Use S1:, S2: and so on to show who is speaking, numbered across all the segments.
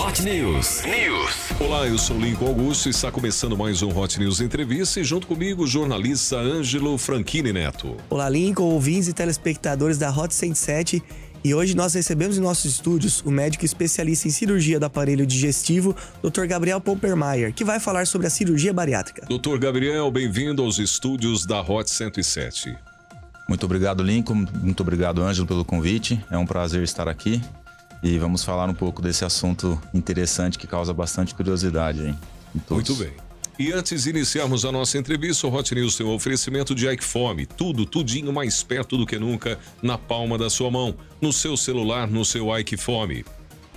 S1: Hot News.
S2: Olá, eu sou Lincoln Augusto e está começando mais um Hot News Entrevista e junto comigo o jornalista Ângelo Franchini Neto.
S3: Olá, Lincoln, ouvintes e telespectadores da Hot 107. E hoje nós recebemos em nossos estúdios o médico especialista em cirurgia do aparelho digestivo, Dr. Gabriel Poppermeier, que vai falar sobre a cirurgia bariátrica.
S2: Dr. Gabriel, bem-vindo aos estúdios da Hot 107.
S4: Muito obrigado, Lincoln. Muito obrigado, Ângelo, pelo convite. É um prazer estar aqui. E vamos falar um pouco desse assunto interessante que causa bastante curiosidade, hein?
S2: Muito bem. E antes de iniciarmos a nossa entrevista, o Hot News tem um oferecimento de Ike Fome. Tudinho mais perto do que nunca, na palma da sua mão, no seu celular, no seu Ike Fome.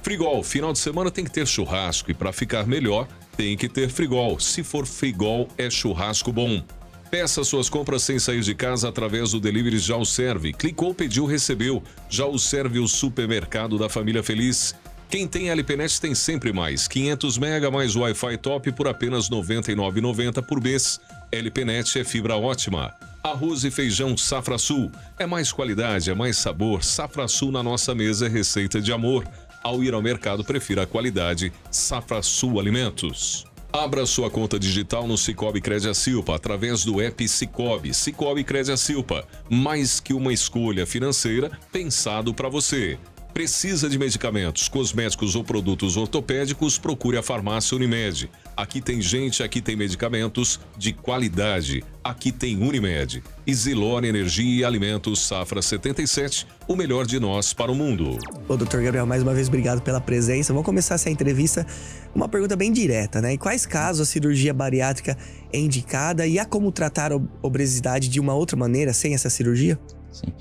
S2: Frigol, final de semana tem que ter churrasco e para ficar melhor, tem que ter Frigol. Se for Frigol, é churrasco bom. Peça suas compras sem sair de casa através do Delivery Já o Serve. Clicou, pediu, recebeu. Já o Serve, o supermercado da família feliz. Quem tem LPNet tem sempre mais. 500 MB mais Wi-Fi top por apenas R$ 99,90 por mês. LPNet é fibra ótima. Arroz e feijão Safra Sul. É mais qualidade, é mais sabor. Safra Sul na nossa mesa é receita de amor. Ao ir ao mercado, prefira a qualidade. Safra Sul Alimentos. Abra sua conta digital no Sicoob Crediacilpa através do app Sicoob. Sicoob Crediacilpa, mais que uma escolha financeira pensado para você. Precisa de medicamentos, cosméticos ou produtos ortopédicos? Procure a farmácia Unimed. Aqui tem gente, aqui tem medicamentos de qualidade. Aqui tem Unimed. E Zilor Energia e Alimentos Safra 77, o melhor de nós para o mundo.
S3: Ô, Dr. Gabriel, mais uma vez obrigado pela presença. Vamos começar essa entrevista com uma pergunta bem direta, né? Em quais casos a cirurgia bariátrica é indicada e há como tratar a obesidade de uma outra maneira, sem essa cirurgia?
S4: Sim.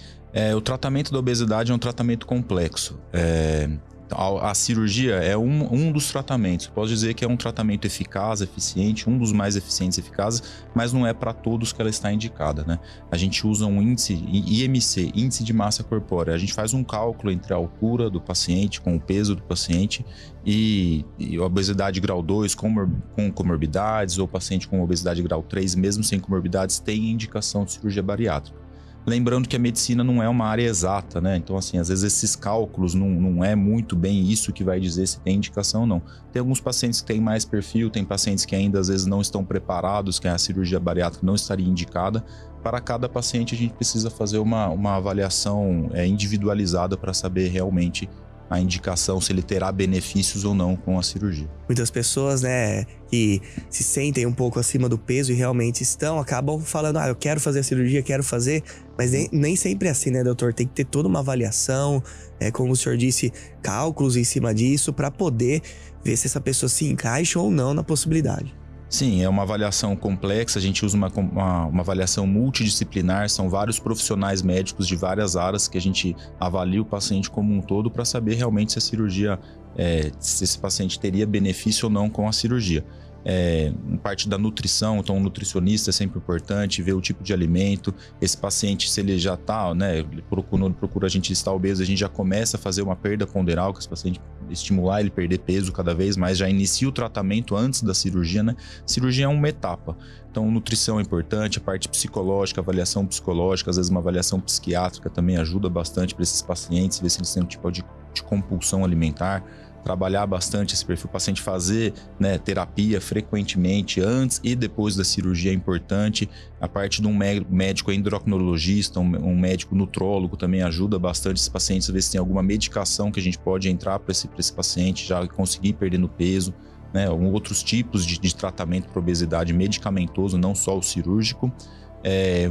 S4: O tratamento da obesidade é um tratamento complexo. A cirurgia é um dos tratamentos. Posso dizer que é um tratamento eficaz, eficiente, um dos mais eficientes e eficazes, mas não é para todos que ela está indicada, né? A gente usa um índice, IMC, Índice de Massa Corpórea. A gente faz um cálculo entre a altura do paciente com o peso do paciente e obesidade grau 2 com comorbidades, ou paciente com obesidade grau 3, mesmo sem comorbidades, tem indicação de cirurgia bariátrica. Lembrando que a medicina não é uma área exata, né? Então, assim, às vezes esses cálculos não é muito bem isso que vai dizer se tem indicação ou não. Tem alguns pacientes que têm mais perfil, tem pacientes que ainda às vezes não estão preparados, que a cirurgia bariátrica não estaria indicada. Para cada paciente a gente precisa fazer uma avaliação individualizada para saber realmente a indicação, se ele terá benefícios ou não com a cirurgia.
S3: Muitas pessoas, né, que se sentem um pouco acima do peso e realmente acabam falando, eu quero fazer a cirurgia, quero fazer, mas nem sempre é assim, né, doutor? Tem que ter toda uma avaliação, como o senhor disse, cálculos em cima disso, para poder ver se essa pessoa se encaixa ou não na possibilidade.
S4: Sim, é uma avaliação complexa, a gente usa uma avaliação multidisciplinar, são vários profissionais médicos de várias áreas que a gente avalia o paciente como um todo para saber realmente se a cirurgia, se esse paciente teria benefício ou não com a cirurgia. Em parte da nutrição, então o nutricionista é sempre importante, ver o tipo de alimento, esse paciente, se ele já está, né, ele procura a gente estar obeso, a gente já começa a fazer uma perda ponderal, que esse paciente estimular ele perder peso cada vez mais, já inicia o tratamento antes da cirurgia, né? Cirurgia é uma etapa, então nutrição é importante, a parte psicológica, avaliação psicológica, às vezes uma avaliação psiquiátrica também ajuda bastante para esses pacientes, ver se eles têm um tipo de compulsão alimentar, trabalhar bastante esse perfil, o paciente fazer, né, terapia frequentemente antes e depois da cirurgia é importante. A parte de um médico endocrinologista, um médico nutrólogo também ajuda bastante esses pacientes a ver se tem alguma medicação que a gente pode entrar para esse paciente já conseguir perder no peso, né, outros tipos de tratamento para obesidade medicamentoso, não só o cirúrgico.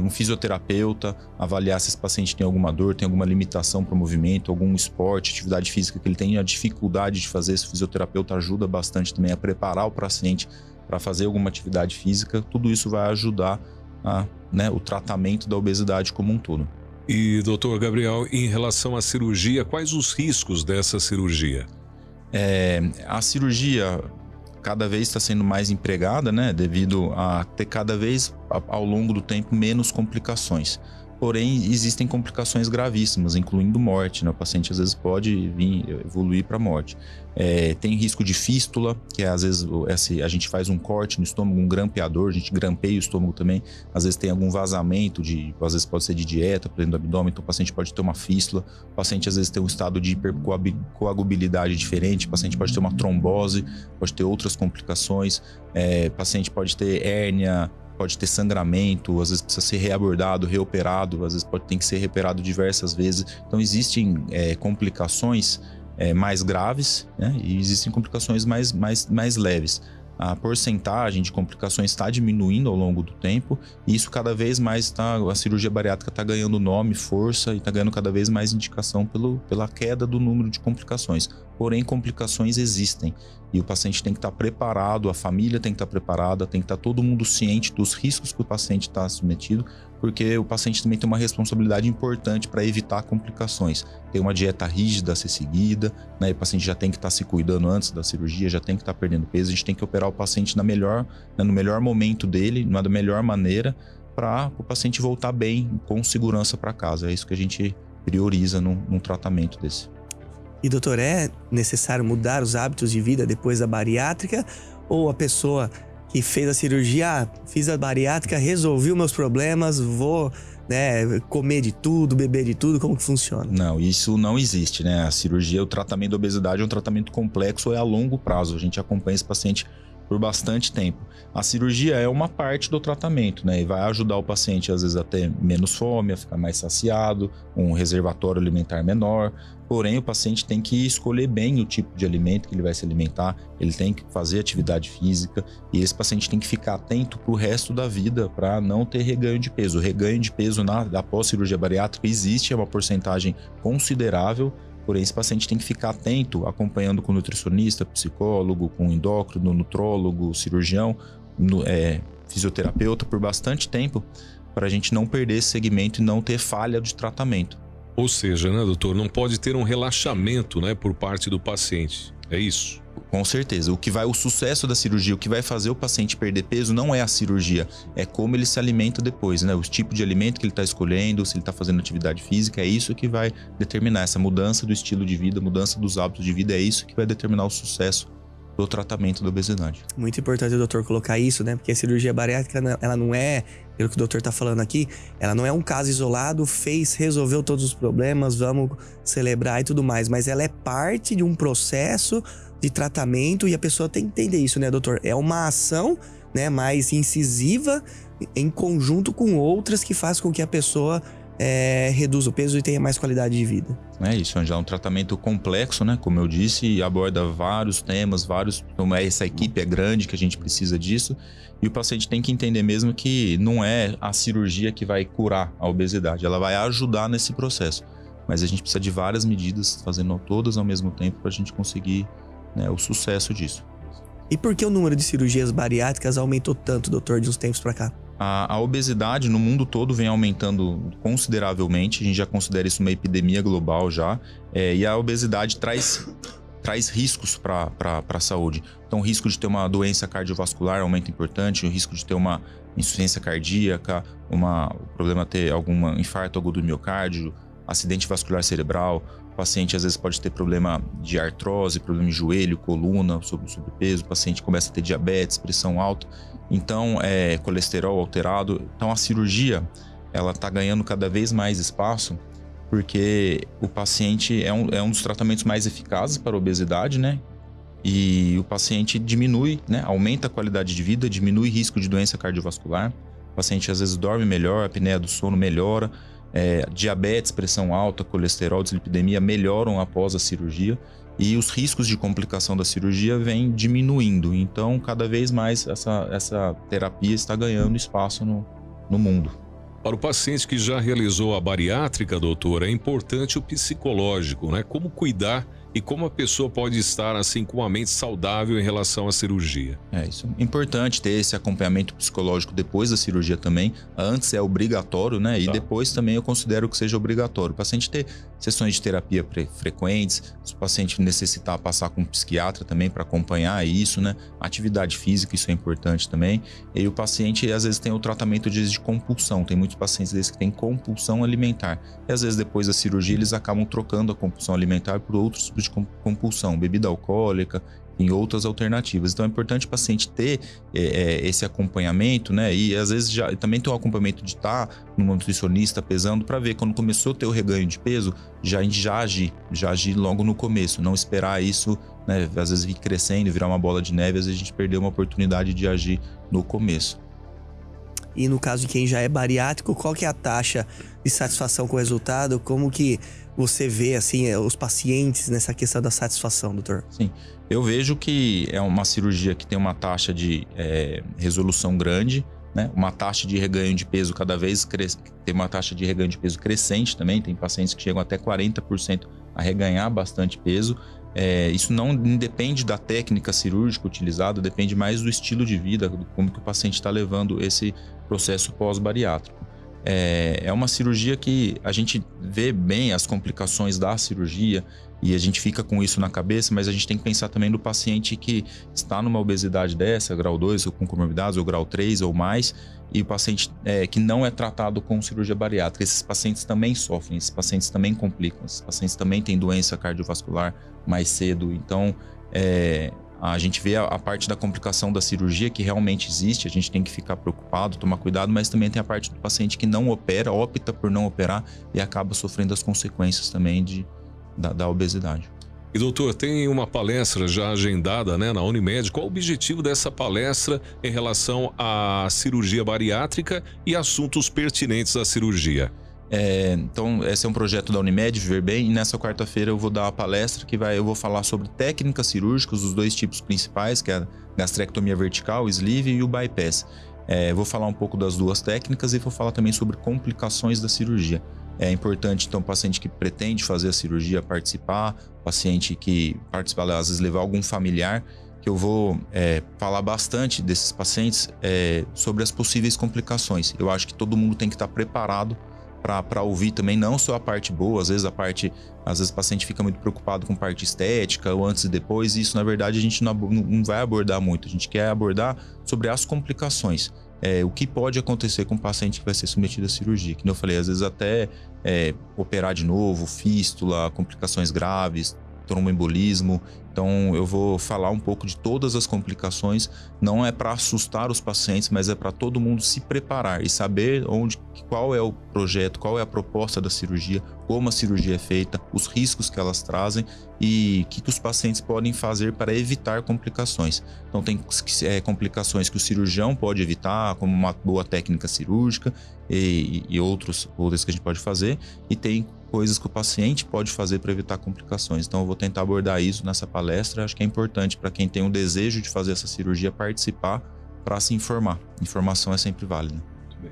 S4: Um fisioterapeuta, avaliar se esse paciente tem alguma dor, tem alguma limitação para o movimento, algum esporte, atividade física que ele tenha dificuldade de fazer. Esse fisioterapeuta ajuda bastante também a preparar o paciente para fazer alguma atividade física. Tudo isso vai ajudar o tratamento da obesidade como um todo.
S2: E, doutor Gabriel, em relação à cirurgia, quais os riscos dessa cirurgia?
S4: A cirurgia cada vez está sendo mais empregada, né, devido a ter cada vez ao longo do tempo menos complicações. Porém, existem complicações gravíssimas, incluindo morte, né? O paciente às vezes pode vir evoluir para morte. Tem risco de fístula, que às vezes a gente faz um corte no estômago, um grampeador, a gente grampeia o estômago também. Às vezes tem algum vazamento, às vezes pode ser de dieta, por dentro do abdômen, então o paciente pode ter uma fístula. O paciente às vezes tem um estado de hipercoagulabilidade diferente, o paciente pode ter uma trombose, pode ter outras complicações. O paciente pode ter hérnia, pode ter sangramento, às vezes precisa ser reabordado, reoperado, às vezes ter que ser reoperado diversas vezes. Então existem complicações mais graves, né? E existem complicações mais leves. A porcentagem de complicações está diminuindo ao longo do tempo e isso cada vez mais a cirurgia bariátrica está ganhando nome, força e está ganhando cada vez mais indicação pela queda do número de complicações. Porém, complicações existem e o paciente tem que estar preparado, a família tem que estar preparada, tem que estar todo mundo ciente dos riscos que o paciente está submetido, porque o paciente também tem uma responsabilidade importante para evitar complicações. Tem uma dieta rígida a ser seguida, né? O paciente já tem que estar se cuidando antes da cirurgia, já tem que estar perdendo peso, a gente tem que operar o paciente no melhor momento dele, da melhor maneira, para o paciente voltar bem, com segurança para casa. É isso que a gente prioriza num tratamento desse.
S3: E doutor, é necessário mudar os hábitos de vida depois da bariátrica? Ou a pessoa que fez a cirurgia, fiz a bariátrica, resolvi os meus problemas, vou comer de tudo, beber de tudo, como que funciona?
S4: Não, isso não existe, né? A cirurgia, o tratamento da obesidade é um tratamento complexo, é a longo prazo. A gente acompanha esse paciente por bastante tempo. A cirurgia é uma parte do tratamento, né? E vai ajudar o paciente, às vezes, a ter menos fome, a ficar mais saciado, um reservatório alimentar menor. Porém, o paciente tem que escolher bem o tipo de alimento que ele vai se alimentar, ele tem que fazer atividade física e esse paciente tem que ficar atento para o resto da vida para não ter reganho de peso. O reganho de peso após cirurgia bariátrica existe, é uma porcentagem considerável, porém esse paciente tem que ficar atento, acompanhando com nutricionista, psicólogo, com endócrino, nutrólogo, cirurgião, fisioterapeuta por bastante tempo para a gente não perder esse segmento e não ter falha de tratamento.
S2: Ou seja, né, doutor, não pode ter um relaxamento, né, por parte do paciente. É isso?
S4: Com certeza. O sucesso da cirurgia, o que vai fazer o paciente perder peso não é a cirurgia, é como ele se alimenta depois, né? Os tipos de alimento que ele está escolhendo, se ele está fazendo atividade física, é isso que vai determinar essa mudança do estilo de vida, mudança dos hábitos de vida, é isso que vai determinar o sucesso do tratamento da obesidade.
S3: Muito importante o doutor colocar isso, né? Porque a cirurgia bariátrica, ela não é, pelo que o doutor tá falando aqui, ela não é um caso isolado, resolveu todos os problemas, vamos celebrar e tudo mais, mas ela é parte de um processo de tratamento e a pessoa tem que entender isso, né, doutor? É uma ação, né, mais incisiva em conjunto com outras que faz com que a pessoa reduz o peso e tenha mais qualidade de vida.
S4: É isso, já é um tratamento complexo, né? Como eu disse, e aborda vários temas, essa equipe é grande que a gente precisa disso, e o paciente tem que entender mesmo que não é a cirurgia que vai curar a obesidade, ela vai ajudar nesse processo, mas a gente precisa de várias medidas, fazendo todas ao mesmo tempo para a gente conseguir, né, o sucesso disso.
S3: E por que o número de cirurgias bariátricas aumentou tanto, doutor, de uns tempos para cá?
S4: A obesidade no mundo todo vem aumentando consideravelmente, a gente já considera isso uma epidemia global já, e a obesidade traz riscos para a saúde. Então, o risco de ter uma doença cardiovascular aumenta importante, o risco de ter uma insuficiência cardíaca, o problema ter algum infarto agudo do miocárdio, acidente vascular cerebral. O paciente às vezes pode ter problema de artrose, problema de joelho, coluna, sobrepeso, o paciente começa a ter diabetes, pressão alta, então colesterol alterado. Então a cirurgia, ela está ganhando cada vez mais espaço porque o paciente é um dos tratamentos mais eficazes para a obesidade, né? E o paciente diminui, né? Aumenta a qualidade de vida, diminui o risco de doença cardiovascular. O paciente às vezes dorme melhor, a apneia do sono melhora. Diabetes, pressão alta, colesterol, dislipidemia melhoram após a cirurgia e os riscos de complicação da cirurgia vêm diminuindo. Então, cada vez mais essa terapia está ganhando espaço no mundo.
S2: Para o paciente que já realizou a bariátrica, doutor, é importante o psicológico, né? Como cuidar e como a pessoa pode estar assim com a mente saudável em relação à cirurgia.
S4: Isso é importante ter esse acompanhamento psicológico depois da cirurgia também. Antes é obrigatório, né? E depois também eu considero que seja obrigatório. O paciente ter sessões de terapia frequentes, se o paciente necessitar passar com um psiquiatra também para acompanhar isso, né? Atividade física, isso é importante também. E o paciente às vezes tem o tratamento de compulsão. Tem muitos pacientes desses que têm compulsão alimentar. E às vezes depois da cirurgia eles acabam trocando a compulsão alimentar por outros tipos de compulsão, bebida alcoólica, em outras alternativas. Então é importante o paciente ter esse acompanhamento, né? E às vezes também ter o acompanhamento de estar numa nutricionista pesando para ver quando começou a ter o reganho de peso, a gente já agir logo no começo, não esperar isso, né? Às vezes vir crescendo, virar uma bola de neve, às vezes a gente perdeu uma oportunidade de agir no começo.
S3: E no caso de quem já é bariátrico, qual que é a taxa de satisfação com o resultado? Como que você vê assim os pacientes nessa questão da satisfação, doutor?
S4: Sim, eu vejo que é uma cirurgia que tem uma taxa de resolução grande, né? Uma taxa de reganho de peso cada vez tem uma taxa de reganho de peso crescente também. Tem pacientes que chegam até 40% a reganhar bastante peso. Isso não depende da técnica cirúrgica utilizada, depende mais do estilo de vida, como que o paciente está levando esse processo pós-bariátrico. É uma cirurgia que a gente vê bem as complicações da cirurgia e a gente fica com isso na cabeça, mas a gente tem que pensar também no paciente que está numa obesidade dessa, grau 2 ou com comorbidades, ou grau 3 ou mais, e o paciente que não é tratado com cirurgia bariátrica. Esses pacientes também sofrem, esses pacientes também complicam, esses pacientes também têm doença cardiovascular mais cedo. Então, a gente vê a parte da complicação da cirurgia que realmente existe, a gente tem que ficar preocupado, tomar cuidado, mas também tem a parte do paciente que não opera, opta por não operar e acaba sofrendo as consequências também da obesidade.
S2: E doutor, tem uma palestra já agendada, né, na Unimed. Qual o objetivo dessa palestra em relação à cirurgia bariátrica e assuntos pertinentes à cirurgia?
S4: Então, esse é um projeto da Unimed, Viver Bem, e nessa quarta-feira eu vou dar uma palestra que eu vou falar sobre técnicas cirúrgicas, os dois tipos principais, que é a gastrectomia vertical, o sleeve e o bypass. Vou falar um pouco das duas técnicas e vou falar também sobre complicações da cirurgia. É importante, então, o paciente que pretende fazer a cirurgia participar, paciente que participar, às vezes levar algum familiar, que eu vou falar bastante desses pacientes sobre as possíveis complicações. Eu acho que todo mundo tem que estar preparado para ouvir também, não só a parte boa, às vezes o paciente fica muito preocupado com parte estética, ou antes e depois, e isso na verdade a gente não vai abordar muito, a gente quer abordar sobre as complicações. O que pode acontecer com o paciente que vai ser submetido à cirurgia, que eu falei, às vezes até operar de novo, fístula, complicações graves, tromboembolismo. Então eu vou falar um pouco de todas as complicações, não é para assustar os pacientes, mas é para todo mundo se preparar e saber qual é o projeto, qual é a proposta da cirurgia, como a cirurgia é feita, os riscos que elas trazem e o que os pacientes podem fazer para evitar complicações. Então tem complicações que o cirurgião pode evitar, como uma boa técnica cirúrgica e outras que a gente pode fazer, e tem coisas que o paciente pode fazer para evitar complicações. Então eu vou tentar abordar isso nessa palestra. Acho que é importante para quem tem o desejo de fazer essa cirurgia participar para se informar. Informação é sempre válida.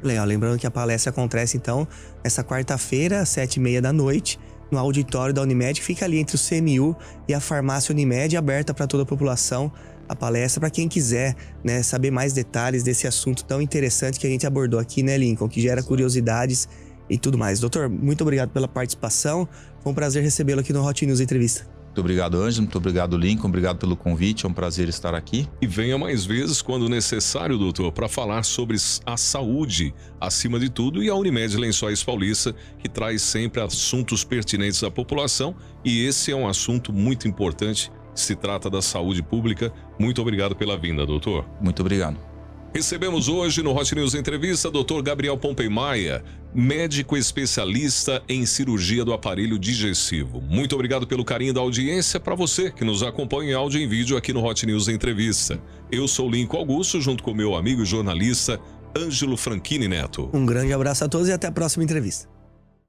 S3: Legal, lembrando que a palestra acontece então essa quarta-feira, às 7h30 da noite, no auditório da Unimed, que fica ali entre o CMU e a farmácia Unimed, aberta para toda a população. A palestra para quem quiser, né, saber mais detalhes desse assunto tão interessante que a gente abordou aqui, né, Lincoln, que gera curiosidades e tudo mais. Doutor, muito obrigado pela participação. Foi um prazer recebê-lo aqui no Hot News Entrevista.
S4: Muito obrigado, Ângelo. Muito obrigado, Lincoln. Obrigado pelo convite. É um prazer estar aqui.
S2: E venha mais vezes quando necessário, doutor, para falar sobre a saúde, acima de tudo, e a Unimed Lençóis Paulista, que traz sempre assuntos pertinentes à população. E esse é um assunto muito importante. Se trata da saúde pública. Muito obrigado pela vinda, doutor.
S4: Muito obrigado.
S2: Recebemos hoje no Hot News Entrevista Dr. Gabriel Pompei Maia, médico especialista em cirurgia do aparelho digestivo. Muito obrigado pelo carinho da audiência. Para você que nos acompanha em áudio e em vídeo aqui no Hot News Entrevista. Eu sou Lincoln Augusto, junto com meu amigo e jornalista Ângelo Franchini Neto.
S3: Um grande abraço a todos e até a próxima entrevista.